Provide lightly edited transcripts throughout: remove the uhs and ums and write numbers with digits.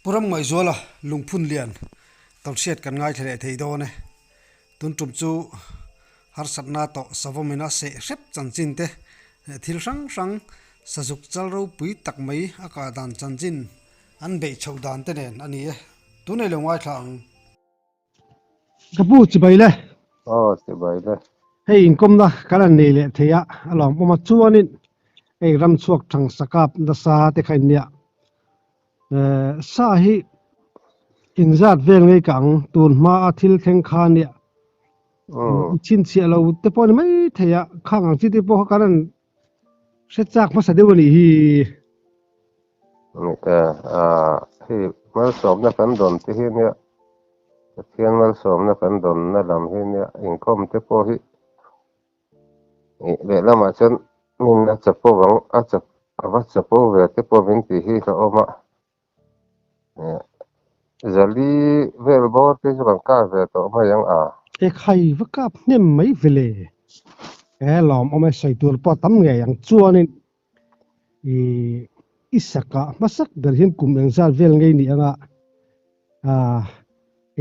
Puram mai zola lungphun lian tawsiat kan ngai thele theido ne tun tum chu har satna to savomina se rep chanchin te thil sang sang sajuk chalro pui tak mai aka dan chanchin an be chhodan te nen ani e tunai longwai thlang kapu chibaile chibaile hei inkom da kalan nei le theya along poma chuanin ei ram chuak thang sakap da sa te khain nia sa hi inzat vel ngei kang tun ma athil theng kha nia chin chi alo te pon mai theya khang chi te po kalan se chak ma sa de wani hi hi mal som na kan don ti hi nia thian mal som na kan don na lam hi nia inkom te po hi le lama chen min na chapo wang a chap awa chapo ve te po min ti hi la oma zali vel bo te jang ka ve to ma yang e khai vakap nem mai vele lom ome sai tur po tam nge yang chuanin isaka masak darhin kum engzal vel ngei ni anga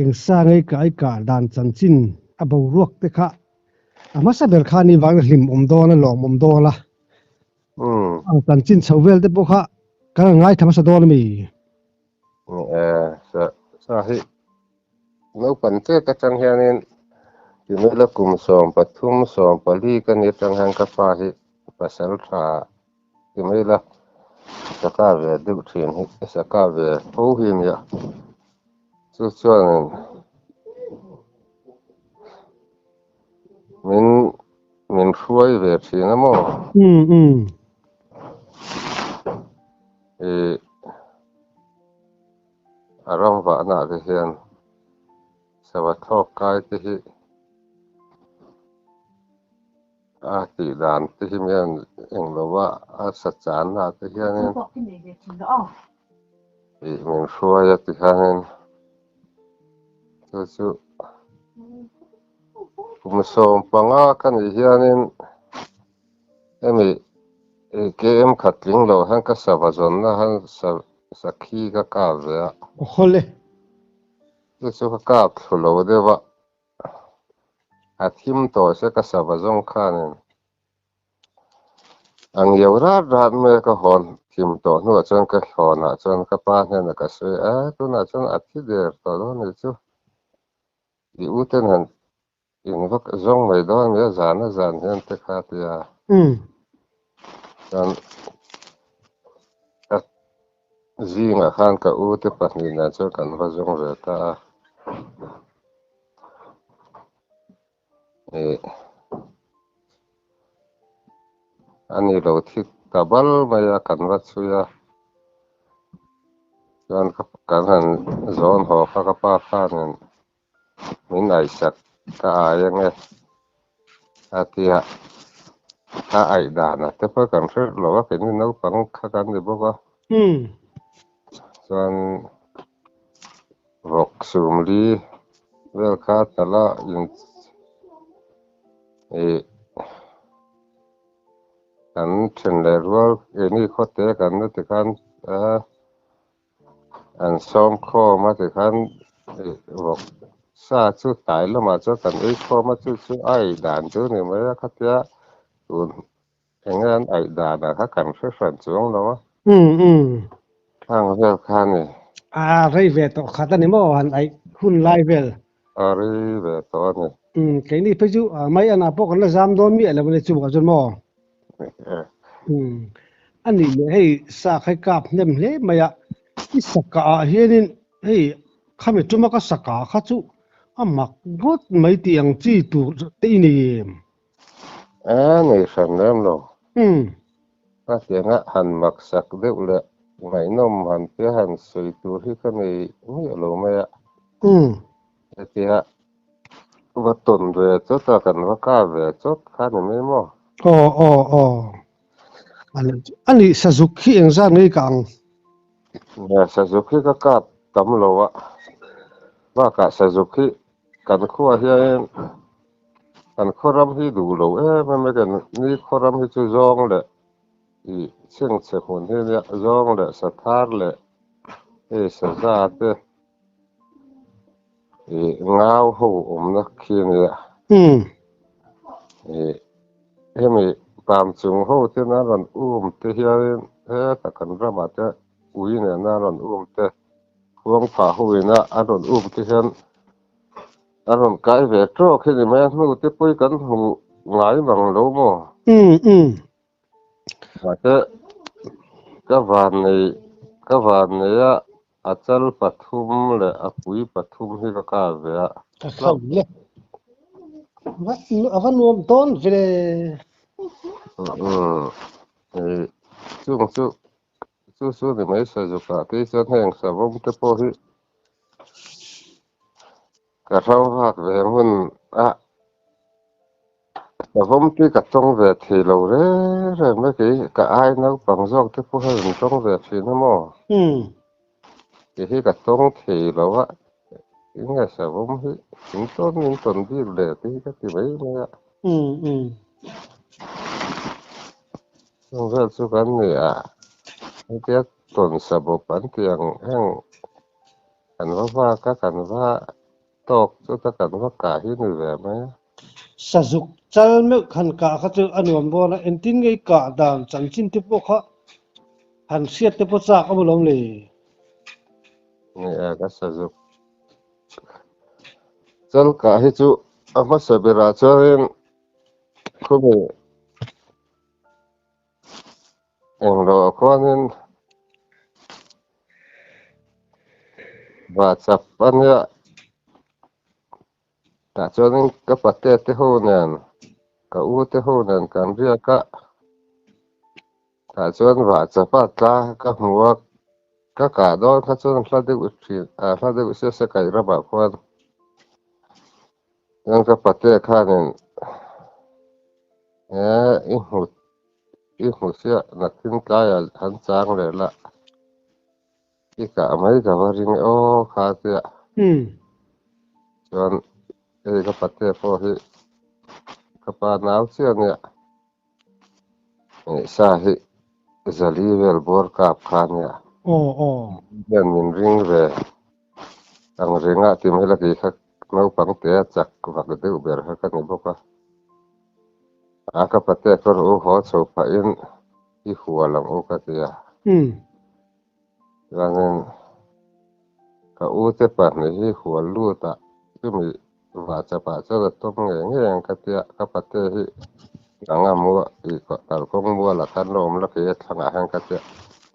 engsa ngei ka ai ka dan chanchin abo ruak te kha amasa ber khani wang hlim omdo na lom omdo la ang chanchin chhovel te po kha ka ngai thamasa don mi sa hi no pan te ka chang hianin yumela kum som pathum som pali kan ni chang hang ka pa hi pasal tha yumela saka ve du thin hi saka ve ho hi ya chu chuan min khuai ve thina mo arang va na de hian sawa thok kai te hi ti dan te hi mian englowa sa chan na te hian min khuai ti hanin chu kum som panga kan hianin emi kem khatling lo han ka savazon na han sakhi ka ka ve hole chu ka thlo dewa athim to se ka savazon khanin ang yora rat me ka hon thim to nu chon ka hona chon ka pa na ka se tu na chon athi der to lo ni chu di uten han in vak zong mai do me zan hen te kha tia dan zinga khan ka u te pahni na chu kan va zong ve ta ani lo thik tabal maya kan va chuya dan ka kan han zon ho ka pa khanin min ai sak ka ayang atia ta ai da na te pa kan fer lo wa ken no pang kha kan de bo ba chuan vok sumli vel kha tala in kan chen le rol ni khote kan na te kan an som kho ma te kan vok sa chu tai lo ma chu kan kho ma chu ai dan chu ni ma kha tia tun engan ai da na kha kan fer fan chuang lo hang vel khan ni rei ve to khata ni mo han ai hun lai vel ari ve to ni cái này phải chú mấy anh apok nó dám đón miệng là vấn đề chụp cái chân mò anh ấy hay sa khai cáp nem lấy mày à cái saka hiện hay khăm chụp mà cái saka khát chú mặc gót mấy tiếng chỉ tụ tây này ni san nem lo ta tiếng han mak sak deuh le mai nom han pe han soi tu hi ka nei mi lo mai tia va ton ve cho ta kan va ka ve chot khan ni mo anh ấy Suzuki anh ra ngay càng Suzuki ka kap tam lo wa ka Suzuki kan khuwa hian kan khoram hi du lo me kan ni khoram hi chu zong le i cheng che hun hi zong le sa thar le sa za te ngao ho na khi ni hemi pam chung ho te na ran te hian ta kan rama te ui ne na ran te huang pha huina aron te hian aron kai ve tro khi ni ma nu te poi kan hu ngai bang lo mo ma te ka van nei ya achal pathum le apui pathum hi ka ve a khau le wat avan nuam ton vele chu ni mai sa ju ka te chan heng sa bom te po hi ka thau hak ve hun a sa bom ti ka tong ve thi lo re me ki ka ai nau pang jok te po hen tong ve thi na mo ki hi ka tong thi lo a inga sa bom hi in ton bi le ti ka ti mai me a ve chu kan ni a te ton sa bo pan tiang heng kan wa ka kan wa tok chu ta kan wa ka hi ni ve mai sajuk chal me khan ka kha chu anuam bo na entin ngei ka dan chanchin te po kha han siat te po cha ka bolom le ni a ka sa ju chal ka hi chu ama sabira chain khumi englo khonin wa chap anya ta chanin ka pate te ho nen ka u te ho nen kan ria ka ta chan wa chapa ta ka huwa ka do ka chan hla de u thi hla de u se kai ra ba khwan yang ka pate khanin i hu sia na tin ka ya han chang le la i ka mai ka waring o kha te chuan ka pate po hi ka pa nau sia ne sa hi zali vel bor kap khan ya yan min ring ve ang ringa ti mai la ki kha nau pang te chak wa ka de ber ha ka ni boka ka pate ko ro ho cho pa in i huwa lang o ka te ya yanin ka u te pa ni hi huwa lu ta tu mi wa cha pa cha la tom nge ka te ka pate hi anga mu i ko tal ko mu la kan rom la ke thanga han ka te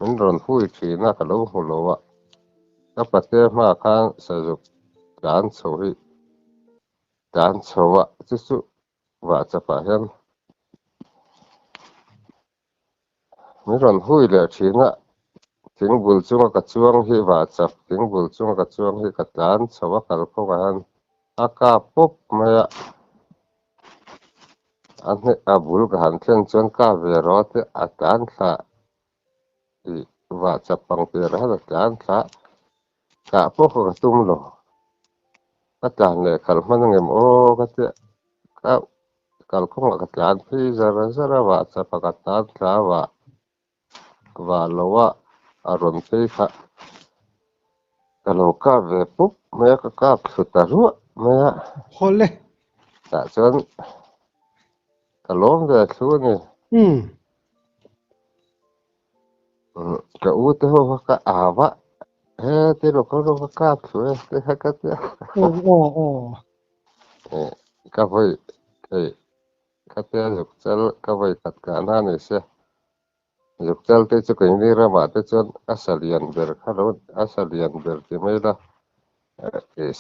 min ron hui thi na ka lo hu lo wa ka pate ma khan sa ju dan cho wa chu wa cha pa hian min ron hui le thi na ting bul chunga ka chuang hi wa chap ting bul chunga ka chuang hi ka dan cho wa kal ko han aka pop maya anhe abul ka han thlen chuan ka ve ro te atan tha i wa chap pang te ra da tan tha ka po ko tum lo ka tan le khal man ngem o ka te ka kal ko ka tan phi zara wa chap ka tan tha wa lo wa aron pe kha ka lo ka ve pup me ka thu ta ru me khole ta chuan ka lom ve thu ni ka u te ho ka awa te ro ko ka thu te ka te ka voi ka te juk chal ka voi kat ka na ni se juk chal te chu kai ni ra ma te chuan asalian ber kha ro asalian ber te mai la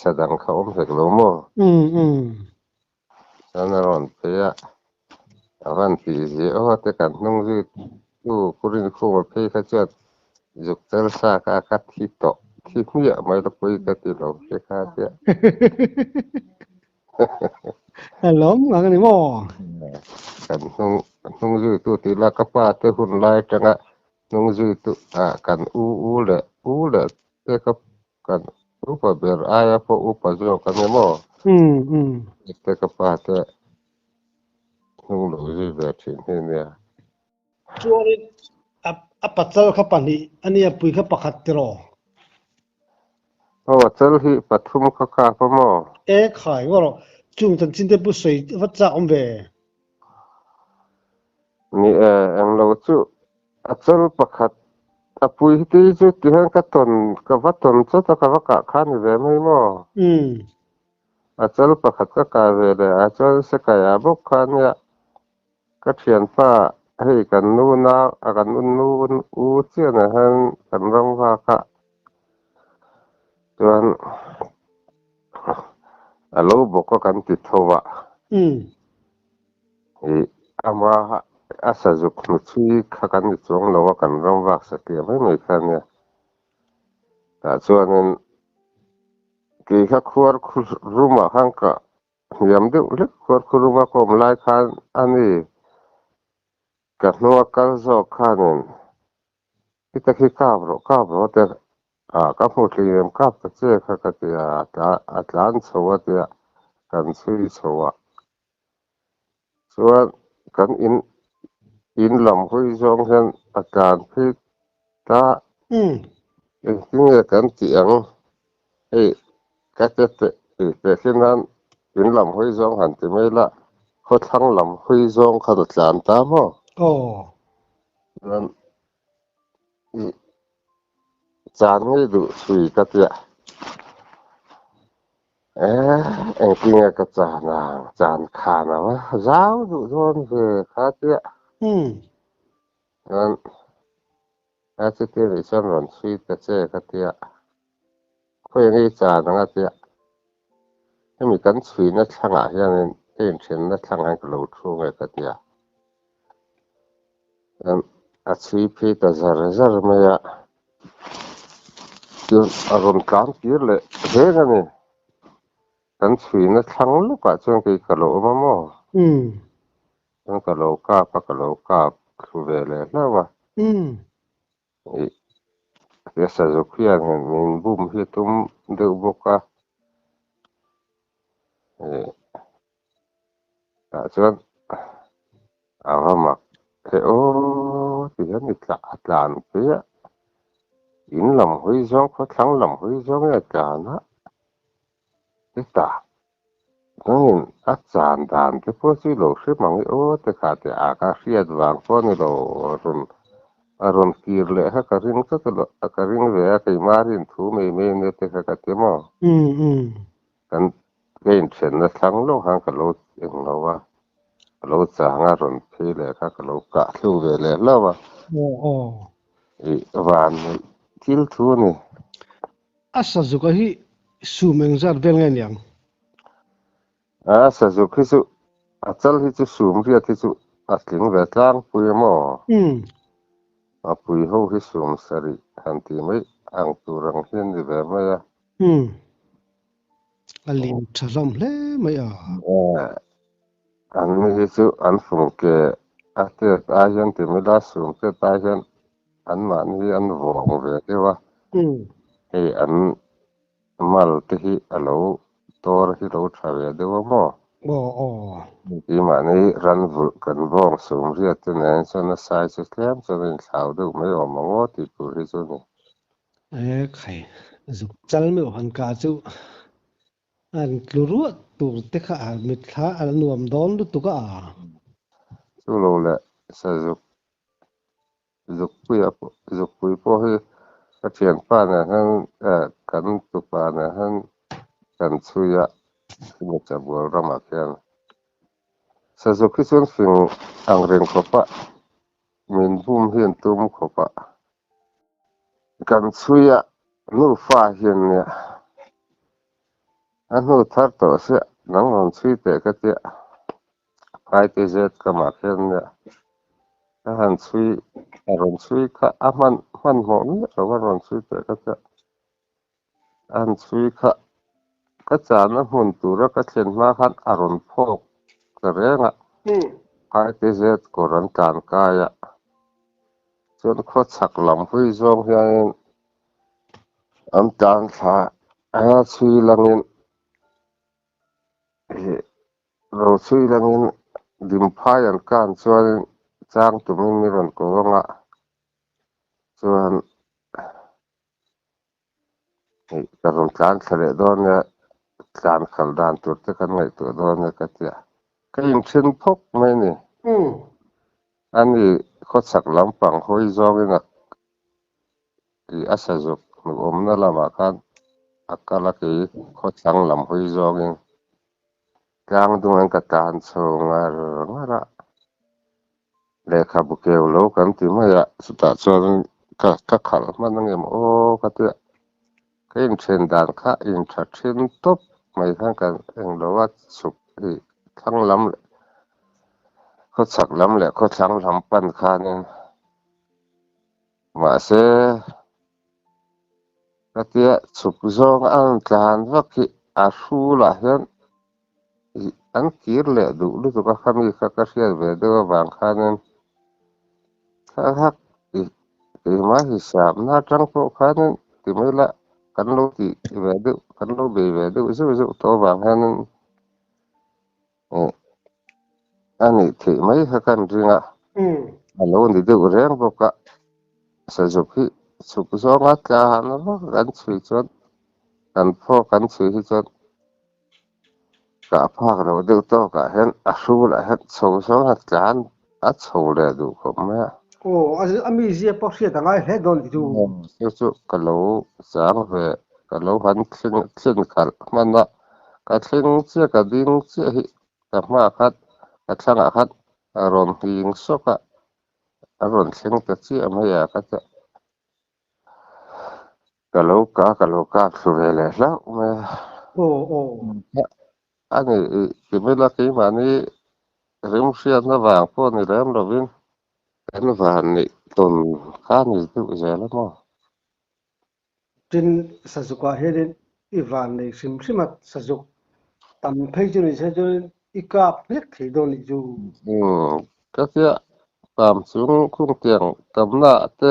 sadang kha om hek lo mo sana ron pe ya avan ti ji o te kan nung ji tu kurin khu ma pe kha chuan juk chal sa ka thi to thi mi mai la poi ka ti lo se kha te lom ngang ni mo kan nung ji tu ti la ka pa te hun lai tanga nung ji tu kan u le te ka kan u pa ber aya po u pa jo kan mo te ka pa te nung lo ji ve thin he ne chuari apachal kha pani ania pui kha pakhat te ro เพราะว่าเจ้าที่ปทุมเขาฆ่าพ่อหมอ ขายว่าจุงจันจินเตปุสวยวัดจะอมเว นี่อังเราจุอาเจ้าประคัดอาปุยที่จุที่หันกะตนกะวัดตนเจ้าตะกะวะกะคานี่เวไม่หมออาเจ้าประคัดก็กาเวเลยอาเจ้าสกายาบุกคันเนี่ยก็เขียนป้าให้กันนู่นนะอากันนู่นอูเจียนะฮันกันรองว่าคะจนอาลูบอกก็กันติดโทวะอามาอาสาจุกนุชีข้ากันติดจงเราว่ากันรองว่าสักเดียวไม่เหมือนกันเนี่ยแต่ส่วนนั้นกี่ข้าควรรู้มาห้างก็ยามเด็กเล็กควรรู้มาก็มลายคันอันนี้กับนัวกันโซคันที่ตะกี้ก้าวแต่กับหัวเรียมกับตะเจ้าก็ที่อัตลันสวัสดิ์กันสุยสวัสดิ์ส่วนกันอินลำหุยจงเห็นอาการพิษตาที่กันเสียงก็จะแต่เช่นนั้นอินลำหุยจงหันที่ไม่ละเขาทั้งลำหุยจงเขาจานตามนั้นจานไม่ดูสุยก็จะจริงๆก็จานขานะว่ายาวดูโดนเพื่อขาเตี้ยนั้นอาจจะเกิดฉันร้อนสุยก็เจ๊ก็เตี้ยคุยงี้จานก็เตี้ยให้มีกันสุยนัดช่างอย่างนี้เองเช่นนัดช่างให้กระโดดช่วงก็เตี้ยนั้นอาชีพที่จะจะไม่คืออารมณ์การเกี่ยวเลยเฮ้ยกันนี่กันสุยนัดช่างลูกก็ช่วงที่กระโดดมาหม้อนั่นกระโดดกระโดดคือเวลาแล้วว่าเดี๋ยวจะจุกยังมีบุ้มที่ตุ้มเดือบกส่วนเอามาโอ้ที่นี่หลานเปียอินลำหุยจงเขาทั้งลำหุยจงอาจารย์นะที่ตานั่นอาจารย์ด่านที่พวกที่เราซื้อมาโอ้แต่ขาดแต่อากาศเสียดวางพวกนี้เรารุนกีร์เลยฮะการิงก็ตัวการิงเวียกมารินทูไม่เนี่ยแต่ขาดแต่หม้อกันเกินเช่นนั้นทั้งโลกหังกับโลกเองเราว่าโลกจะหารุนพีเลยค่ะกับโลกกะทูเวเลยแล้วว่าวันทิลทูนี่อาสาจุกะฮิสูเมงจัดเวลไงยังสาจุกฮิสุอาจารย์ฮิสุสูมเรียที่สุอัดลิงเวทางปุยหม้อปุยหูฮิสูมสริหันทีไม่อังตุรังเฮียนดีแบบไม่อันลิมชะลอมเลยไม่อันนี้ฮิสุอันฟุงเกอาเตอายันที่ไม่ได้สูมเตอายันอันมันฮีอันวงเวที่ว่าอันมาลที่อโลตัวที่เราทำเดี๋ยวมั้งที่มันนี่รันบุกันบ้องสูงเรียกตัวนั้นส่วนสายสุดแหลมส่วนสาวดูไม่ออกมาว่าที่ผู้ที่สุดนี่ใครจุกจัลไม่หันกาจูอันกลัวตัวเด็กอ่ะมิตรอันนวมดอนดูตัวก็สู้เราแหละสะจุกปุยพอให้กระเทียนป้าเนี่ยทั้งกันตุป้าเนี่ยทั้งกันสุยะที่มันจะบัวรำมาเพียงสะจุกที่ส่วนฟิงอังเริงขบะมินบุ้มเฮียนตุ้มขบะกันสุยะนูฟ้าเฮียนเนี่ยอันนู้ทัดต่อเสียนังมันสุยแต่ก็จะไปที่เจ็ดก็มาเพียงเนี่ยอันสุยอารมณ์สุยก็มันหอมเนี่ยแต่ว่ามันสุยแต่ก็จะอันสุยก็จะนั่งหุ่นตัวแล้วก็เช่นมาขันอารมณ์พกกระเรงไปที่เจ็ดก็รันการกายจนเขาสักลำหุยจงเฮียนอันจานขาสุยลังอินเราสุยลังอินดิมพายันการส่วนจางตุมิมีรันก็ว่าส่วน นี่กำลังการเสลดอนเนี่ยการขันดานตัวจะกันไงตัวดอนเนี่ยก็จะก็ยังเช่นพกไหมนี่อันนี้เขาสักลำปังห้อยจองนะอีอาศัยจุกนึกอมนั่นละมากันอักกะลักอีเขาสังลำห้อยจองเองกลางตรงนั้นก็การส่งงาเลขาบุเกลโลกันที่ไม่อะสุดท้ายส่วนก็ขัลมันนั่งเอ็มโอก็เตะก็ยังเช่นดานค่ะยังชัดเช่นตบไม่ทั้งกันเองเราว่าสุกที่ทั้งลำเขาสักลำแหละเขาสังลำปั้นคานี่มาเสก็เตะสุกจงอันจานว่าที่อาชูละเห็นอันกีร์เลยดูดูตัวก็มีข้าก็เสียไปด้วยบางคานี่ถ้าอีมาหิสามน่าจังพวกคานี่ที่ไม่ละกันโลที่เวดูกันโลเบเวดูสู้ตัวบางคานี่อันนี้ที่ไม่ข้ากันจริงอ่ะอันโน้นที่ดูเรื่องพวกก็สจุกสุกจงอัดจานแล้วกันสุยจนกันพอกันสุยจนกะภาคเราดูตัวก็เห็นอาชูละเห็นสูงจงอัดจานอัดสูเลยดูก็ไม่โอ้อามีเสียปอกเสียต่างไงเฮ็ดโดนอยู่สุกะโลจางเวกะโลหันขึ้นขัดมันละกะทิ้งเสียกะดิ้งเสียหิกะมาคัดกะช่างคัดอารมณ์หิงสกะอารมณ์เสียงตะเสียไม่อยากจะกะโลกะสุเรเลยแล้วไม่โอ้อันนี้ที่ไม่ละกี่มานี่เริ่มเสียนระหว่างพวกนี้เริ่มเราวิ่งเป็นว่านี่ต้นข้านี่ดูเสียแล้วมั้งจินสัจุกว่าเฮ็ดอีวานในซิมัดสัจุกตำเพจนี่ใช่จนอีกาเล็กที่โดนอยู่ก็เสียความสูงคงเตียงตำหน้าเต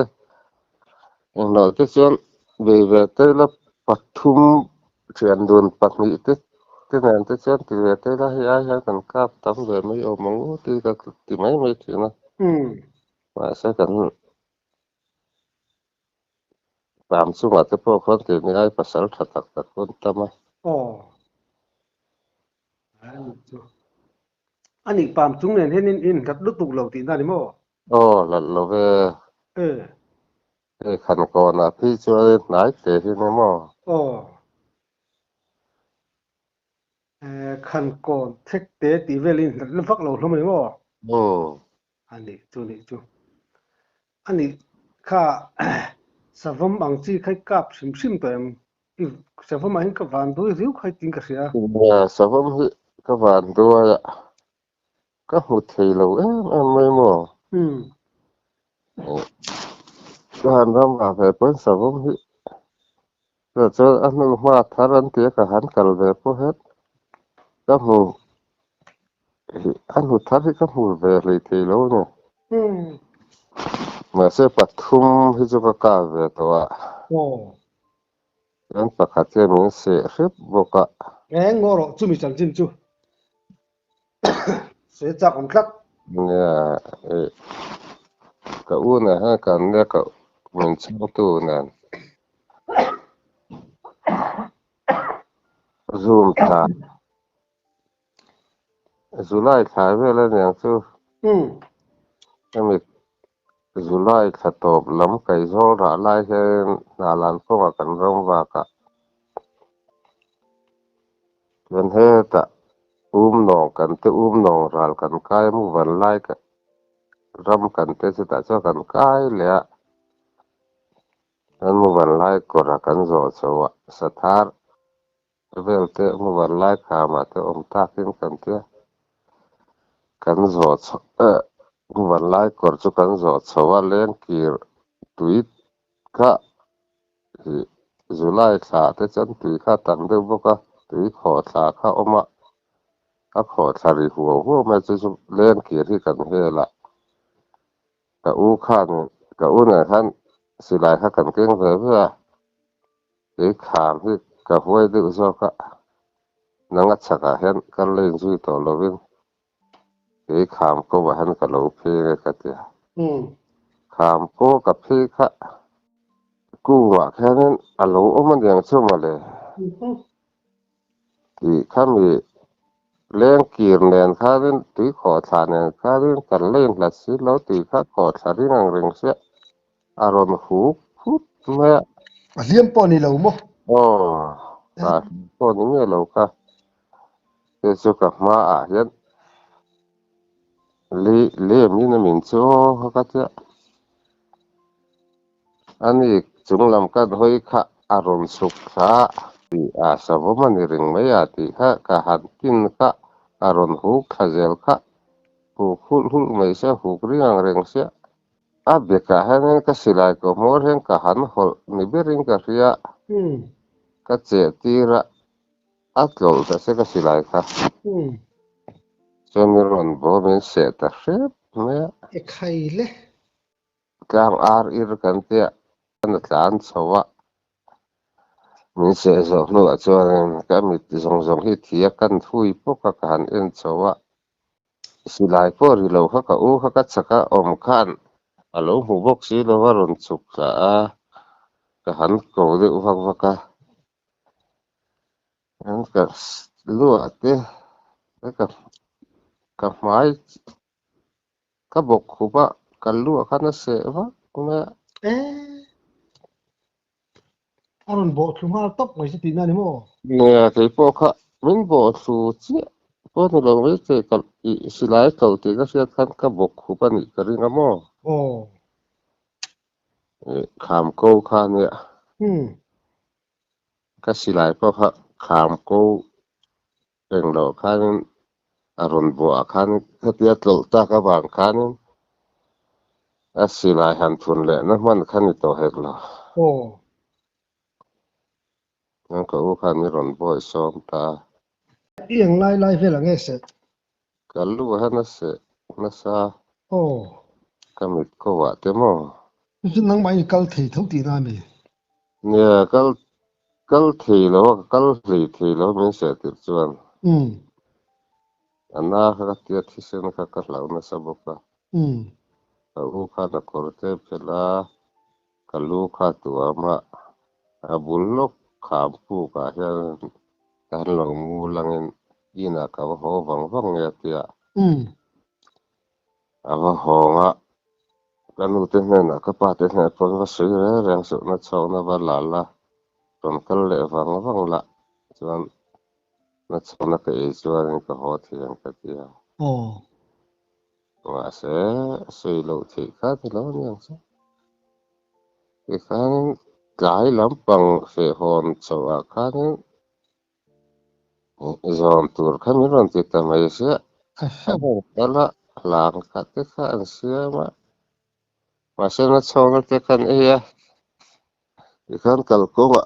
อย่างน้อยที่ส่วนเวเตละปฐุมเชียนโดนปักนี้ที่นั่นที่ส่วนที่เวเตละย้ายกันกับตำเวไม่เอามังที่ก็ที่ไม่ถึงนะมาใช้กันความสูงอาจจะพวกคนที่นี่ให้ภาษาตักคนตำอ๋ออันนี้ความสูงเนี่ยเห็นอินกับลุตุกเหล่าตีนได้มั้ยโอ้เราขันก่อนนะพี่ช่วยไหนเตะที่นี่มั้งอ๋อขันก่อนเทคเตตีเวลินแล้วฟักเราทำไมมั้งอันนี้จูอันนี้ข้าสะพมบางทีใครกับซิมตัวอีสะพมมาเห็นกับวันตัวริ้วใครติงกันเสียสะพมกับวันตัวก็หุดทีเราไม่มั้งก็หันรำแบบเป็นสะพมก็จะอันนึงมาทารันเตียกับหันกันแบบพวกเฮ็ดก็หูอันหูทัดที่ก็หูแบบเลยทีแล้วเนี่ยมาเสียปัดทุ่มที่จะประกาศแบบตัวนั้นประกาศเจมิเสียริบบกะงอรจุมิจังจินจูเสียจากองคักเนี่ยก็อู้นะฮะกันเนี่ยก็เหมือนช่างตู้นั่นซูมถ่ายสุไลถ่ายไว้แล้วเนี่ยซูก็มีสุไลขตบลำไก่โซดาไล่แค่นาลานพวกกันร้องว่ากะเป็นเหตุนองกันteนองรัลกันกายมุวันไล่กะรำกันteสิตาเจ้ากันกายเลยนั้นมุวันไล่ก็รักกันโจสวะสถานเวลเตมุวันไล่ขามาเตอมตาขึ้นกันเตกันโจมุวันไล่ก็จุกันโจสวะเลี้ยงกีร์ตุยก็จุไล่ขาเตจันตุยข้าตังเดบก็ตุยขอขาข้าออกมาก็ขอทาริหัวแม่จะเล่นเกียรที่กันเฮละกะอู้ข้างกะอู้เนี่ยท่านสิลายข้ากันเก่งเพื่อไอ้ขามที่กะห้วยดื้อซอกะนังัดสักเห็นกันเล่นซุยต่อเราวิ่งไอ้ขามก็ว่าหันกะเราเพกะเตียขามก็กับเพคะ กูว่าแค่นั้นอโลมันยังชั่วมาเลยที่ข้ามีแรงกีรแนนข้าเล่นตีขอฐานเนี่ยข้าเล่นกันเล่นละสิแล้วตีข้าขอฐานที่นังเริงเสียอารมณ์หูพุดแม่ เลี่ยมปอนี่เหลาบ่อ๋อตอนนี้เราก็จะกับมาเห็นลีมีน้ำมินโซเขาก็จะอันนี้จุงลำกันห้อยค่ะอารมณ์สุขะที่สมมันเรื่องไม่ติค่ะกะหันกินค่ะอารมณ์หูขเจลค่ะหูหุไม่ใช่หูเรื่องเสียเบกะให้นั่นก็สิลายก็มัวเรื่องกะหันหอนิบเรื่องกะเสียก็เจตีระลอแต่เสียก็สิลายค่ะจนมีรันบ่เป็นเสียแต่เสียเนี่ยไข่เลยกลางอีรกันเตียกันตานสวะมีเสียสองลูกจวนก็มีสองที่เทียกันทุยพวกกันเอ็นสวะสิลายพอริโลเขาก็เขาก็สักอมขันอารมณ์หูบกสิโลว่ารันสุขะก็หันโกดิอุฟังฟักะนั่นก็รู้เต้แล้วก็หมายก็บอกหูบะกันรู้ขันเสียวะเนี่ยอารมณ์บ่คือมาตบไว้สิตินั่นนี่บ่เนี่ยที่พวกเขามันบ่สู้จิพวกเราไม่ใช่กับสิลายเขาที่ก็เสียคันก็บอกหูบะนี่ก็เรื่องมั้งขามโกค่ะเนี่ยก็สิลายพวกเขาขามโกเองเราค่ะนี่อารมณ์บ่ค่ะนี่เขาเตียตลตากับบางค่ะนี่สิลายหันทุนแหละนั่นมันค่ะนี่ตัวเฮกล่ะนั่นก็ค่ะนี่รันบ่ซ้อมตาเอียงไล่เฟละไงเสร็จก็รู้ว่านั่นเสนั่นซะก็มีก็ว่าเต็มซึ่งนังไม่กัลเททุกทีนั่นนี่เนี่ยกัลทีแล้วกัลทีแล้วมันเสียติดส่วนอันน่าก็เตียที่เส้นก็กระเหล่านะสบกะก็ค่ะนักโครเทพละก็ลูกค่ะตัวมาบุลลกขามผู้ก็เห็นการหลงมูลังอินาก็ว่าหัวฟังเนี่ยเตียว่าหัวกันอุตเนี่ยนะก็ปาเตเนี่ยพอก็ซื้อเรื่องสุนัขชาวนาบ้านหลานละตอนก็เลยฟังละส่วนนักชาวนาก็ส่วนก็หัวเทียงก็เตียว่าเสียสุยโลที่ข้าที่เราเนี่ยสิอีกครั้งกายลำปังเสียหอนสวะข้านี่จอมตัวข้ามีรันติดตามเสียแต่ละหลังกัดที่ข้าเสียมาเสียนักชาวนาที่กันอีกครั้งกัลก็ว่า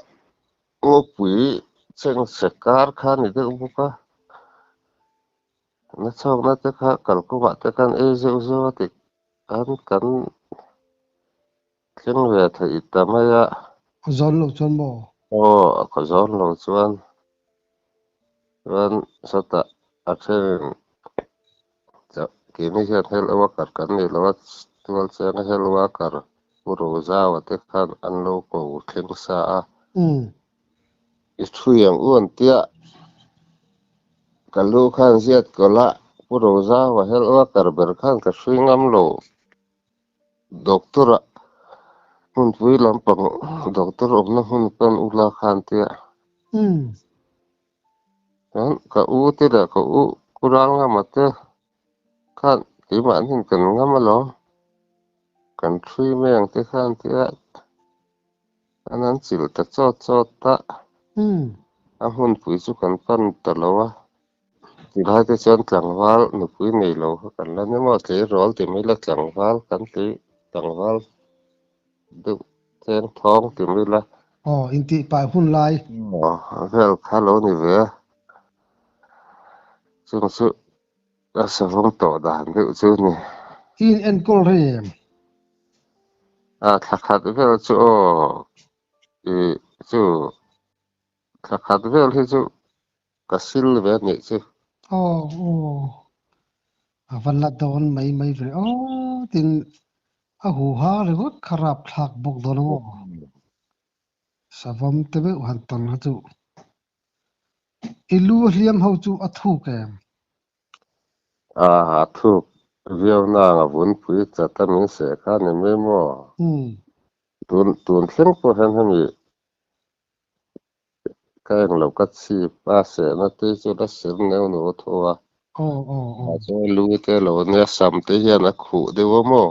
ปุ๋ยเชิงสกัดข้านี่เด็กบุกะนักชาวนาที่ข้ากัลก็ว่าที่กันจะว่าที่กันเชิงเวทอิตามายะจอนลงจอนบ่ก็จอนลงจวนสตะอักเสบจะกินไม่ใช่เฮลว่ากันนี่แล้วตัวเสียงเฮลว่ากันปุโรซาวที่ข้าอันโลโกเข่งสาอีทุยงอ้วนเตี้ยกันลูกข้างเสียดก็ละปุโรซาวเฮลว่ากันเบิร์ข้างก็ช่วยงำโลด็อกเตอร์หุ่นปุยลำปังด็อกเตอร์อบน้ำหุ่นเป็นอุลาขันเตียนั้นก็ที่เด็กก็กุรังงามาเตะขันที่มันเห็นกันงามาล้อกันช่วยแมงที่ขันเตียอันนั้นสิลตะจอดตะหุ่นปุยสุกันปั้นตลอดที่ได้ที่เชิญกลางวันหนุ่มปุยไม่รู้กันแล้วนี่มาที่รอที่ไม่ละกลางวันกันที่กลางวันดูเส้นท้องที่ไม่ละอินติปายหุ่นลายเรื่องฮัลโหลนี่เว้ยซึ่งสมองต่อด่านเรื่องซึ่งนี่อินเอ็นกอลเรียมขัดเรื่องจู่ขัดเรื่องที่จู่กสิลเว้ยนี่จู่วันละโดนไม่เว้ยตินหูหาเลยว่าขรับทักบกโดน สะวอมเตเวหันตอนฮะจุอิลูเลียมเฮาจุอะทูแกมทุกเวียวนางวุนปุยจะตะมิงเสคานี่ไม่มอตุนเส้นพอหันมีก็ยังเราก็ชีป้าเสนะที่จะได้เสนแนวโน้ทัวอาจจะรู้แต่เราเนี่ยสัมเทียนะขู่เดียวมอ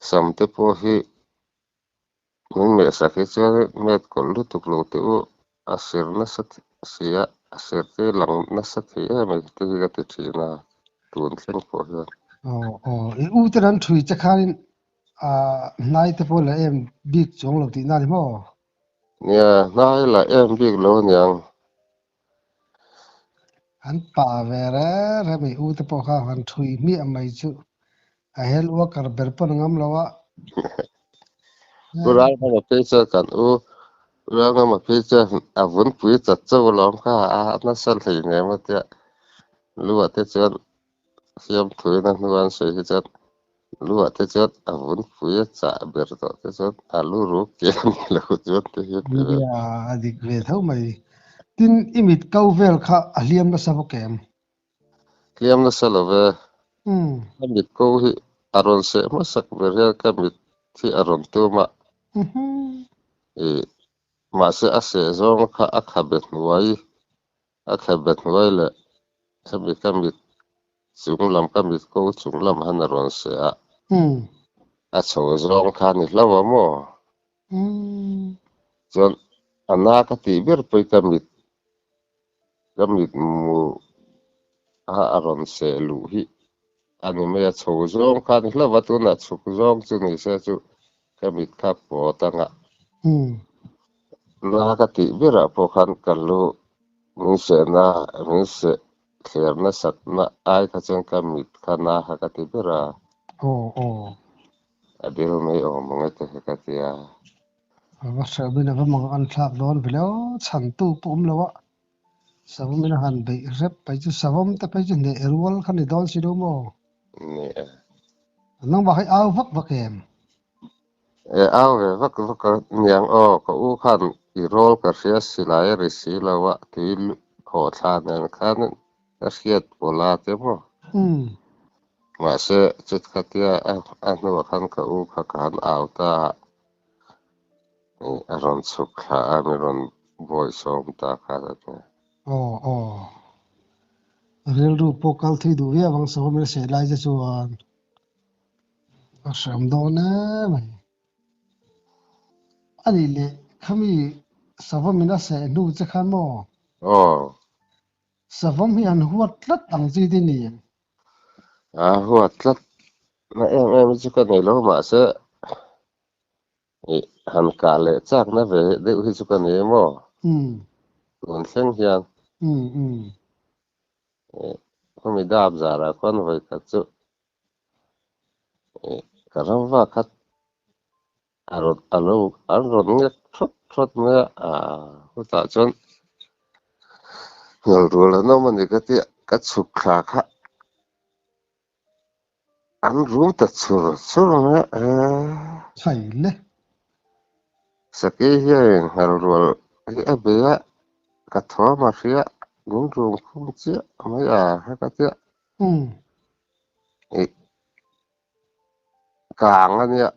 สัมเทพอฮีมึงเมสักเจอเม็ดคนรู้ตุกโลติวอาเสรนะสัตเสียอาเสรที่หลังนะสัตเสียไม่ติดกับติดนะตุนเส้นพอฮีอูตรันถุยจะคานินนายตะโพละเอ็มบิ๊กจงหลบที่นั่นมั้งเนี่ยนายละเอ็มบิ๊กโลเนี่ยอันป่าเวรไม่อูตะโพข้าหันถุยมีอะไรจุเฮลว่าการเบรปนงามแล้ววะกูรักมันเป็นเจ้ากันรักมันเป็นเจ้าวุนปุยจัดเจ้าล้อมข้านั่นสั่นเลยเนี่ยมันจะรู้ว่าที่จะเสียมถุยนั่นวันสุดจะรู้ว่าที่จะวุนปุยจะเบิดต่อที่จะรู้เกี่ยนี่แล้วจะที่เห็นเนี่ยอดีตเวทเท่าไหร่ทินอิมิดเก้าเวลค่ะเลียมละสับแกมเกี่ยมนั่นสั่นเลยก็มีกูที่อารมณ์เสียมาสักเรื่องก็มีที่อารมณ์ตัวมามาเสียเสียจงข้าอักขบัดไว้เลยก็มีสูงลำก็มีกูสูงลำหันอารมณ์เสียโชว์จงข้านี่แล้วว่ามั่วจนอันนั้นก็ตีเบิร์ไปก็มีมูอารมณ์เสียลูกอันนี้ไม่โชว์จงข้านี่แล้วว่าตัวนั้นโชว์จงจุนี่เสียจุก็มีทับปวดตั้งน่าก็ตีเบิร์พวกขันกันลูมีเสียนะมีเสียเขียนนะสัตนะไอ้ข้าจังก็มีข้าน่าก็ตีเบิร์อดีตไม่มึงจะให้กันที่ว่าเสบินะว่ามังอันทักโดนไปแล้วฉันตู้ปุ่มแล้ววะสาวมินะหันไปเร็บไปจุสาวมแต่ไปจุเนี่ยรัวลขันนี่โดนสิดูมั้งเนี่ยน้องบอกให้เอาวักแกมเอาวักยังก็ขันอีโรลก็เสียสิลายริสิแล้วว่าที่ขอทานเนี่ยขันก็เสียดโบราณเต็มมาเสียจุดขัดที่อันนู้นขันก็ขันเอาตาอารมณ์สุขอารมณ์บอยสมตาขัดเนี่ยเรื่องรูปพวกเขาที่ดูเนี่ยบางสาวมินะเสียลายจะชวนก็สมโดนนะมั้ยอันนี้เลยเขามีสาวมินะเสียดูจะขันมั้งสาวมีอันหัวตัดตั้งใจที่นี่หัวตัดนะไม่ใช่กันนี่แล้วมาเสียหันกาเลยจากนั้นไปเด็กที่สุกันนี่มั้งตัวเส้นเฮียนเขามีดาบจาระคนไว้กับจุกระนั้นว่าคัดอารมณ์เนี่ยทดเนี่ยหัวตาจนเราดูแล้วน้องมันนี่ก็ที่กัดสุขค่ะอันรู้แต่สุดเนี่ยใช่เลยสักทีเฮียเราดูเบียกัดท้อมาเสียงงคุ้มเสียไม่ให้กัดเสียกลางอันเนี้ย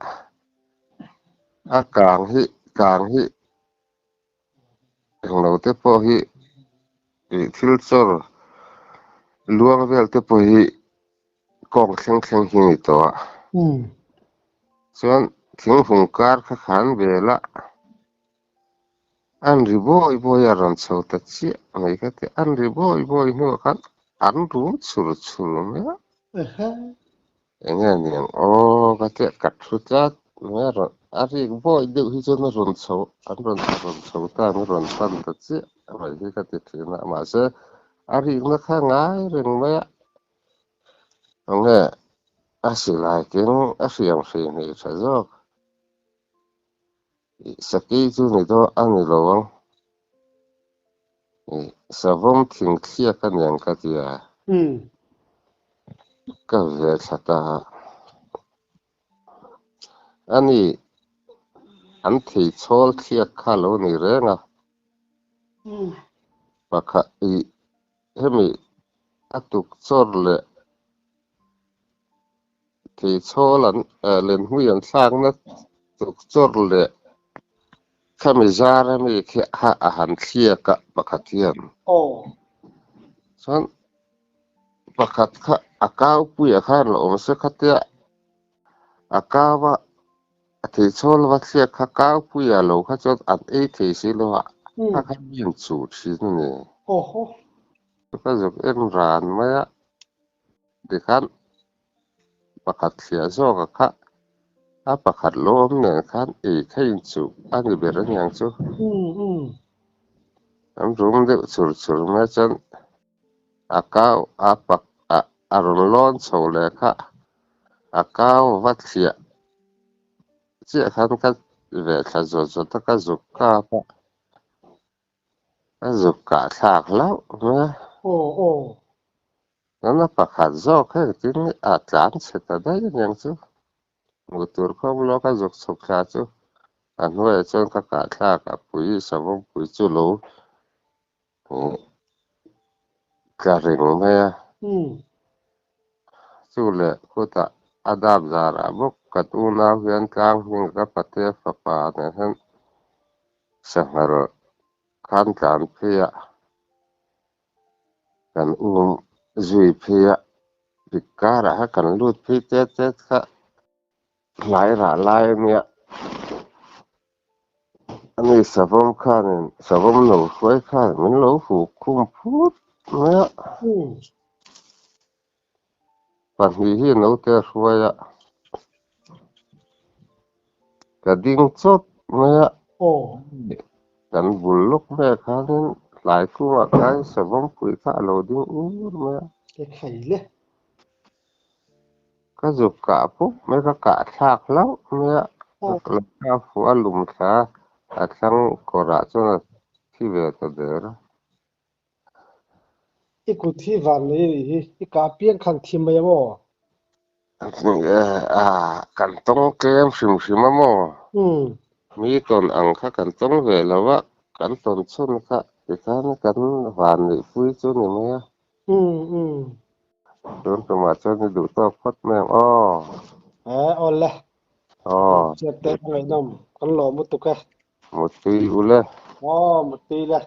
กลางที่ของเราเต็มพอที่ทิลซอร์ลวงเวลเต็มพอที่กองแข็งหินตัวส่วนทิ้งหุงการขันเวลาอันริบอยอารันเสาตัดเสียไม่ก็ที่อันริบอยนัวขันอันรู้สุดเนี่ยอย่างเงี้ยก็ที่กัดสุดจัดเนี่ยอันริบอยเดี๋ยวที่จะน่ารันเสาอันรันเสาตาไม่รันตันตัดเสียไม่ก็ที่ที่น่ะมาเสียอันริบนักง่ายเรื่องไม่ตรงนี้อาศัยหลายกินอาศัยอย่างสิ่งนี้ใช่ไหมสักทีจูนี่ตัวอันนี้ระวังสาวมทิ้งเสียกันอย่างกันที่ก็เวลาตาอันนี้ อันที่โชลเทียกคาโลนี่เรงปะคะอีเฮมีอตุกซอรเลที่โชลันเล่นหุยันสร้างนะตุกซอรเลคามิจาระมีแค่หาอาหารเทียกะปะคะเทียนส่วนปะคะคะอากาวปุยคันละอมสะคะเตียอากาวะที่โชลวัเทียกะกาวปุยโลคะจดอันเอที่สิโลอะคะมีนสูชินนี่ก็จะเอ็นรานมะดิคันปะคะเสียโซกะคะอาปะคะโลมเนี่ยคันอีกให้สูอันนี้เบรันยังสูอันรุมเดสุรๆมาจันอากาวอาปะอารมณ์ร้อนโซเลคะอากาววัเสียเสียคันก็เวทะโซตะกะซุกะปะซุกะซากแล้วนะนั่นปะคะโซกะจินอาจารย์เสตะได้ยังสูมุตุรคอมโลกะซุกสุกะสูอันว่าจนกะกะซากะปุยสมปุยจุโลกะริงมะสุเลกุตะอาดับซาระบุกกะตูนาเวียนกลางหิงกะปะเตฟะปาเนหันสหรคันกันเพียกันจุยเพียปิการะกันลุดพิเตเตคะหลายระหลายเมียอันนี้สะบมคันสะบมหนูควยคันมันโลหูคุมพูดเมียปันฮีหนูเตรวยะกะดิ่งจดเมียกันบุลลุกแม่คันหลายคู่อะไกสะบมปุยคะโลดิ่งอูเมียไข่เลยก็จุกกะปุ๊บไม่ก็กะซากแล้วเนี่ยแล้วก็หัวลุมขาอาจังกระจนที่เวทเดอร์อีกุที่วันนี้อีกาเปียงขันทีมไปยังบ่กันต้องเกมชิมมอมีตนอังคะกันต้องเวลาวะกันตนชุนคะอีกานกันหวานนี่ฟุยจุนี่มั้ยโดนประมาทจนดูตอกพดแม่งอ้ออ่อนละเจ็บแต่ไงน้ำกันหล่อมุตุกะหมดปีอุเลหมดปีละ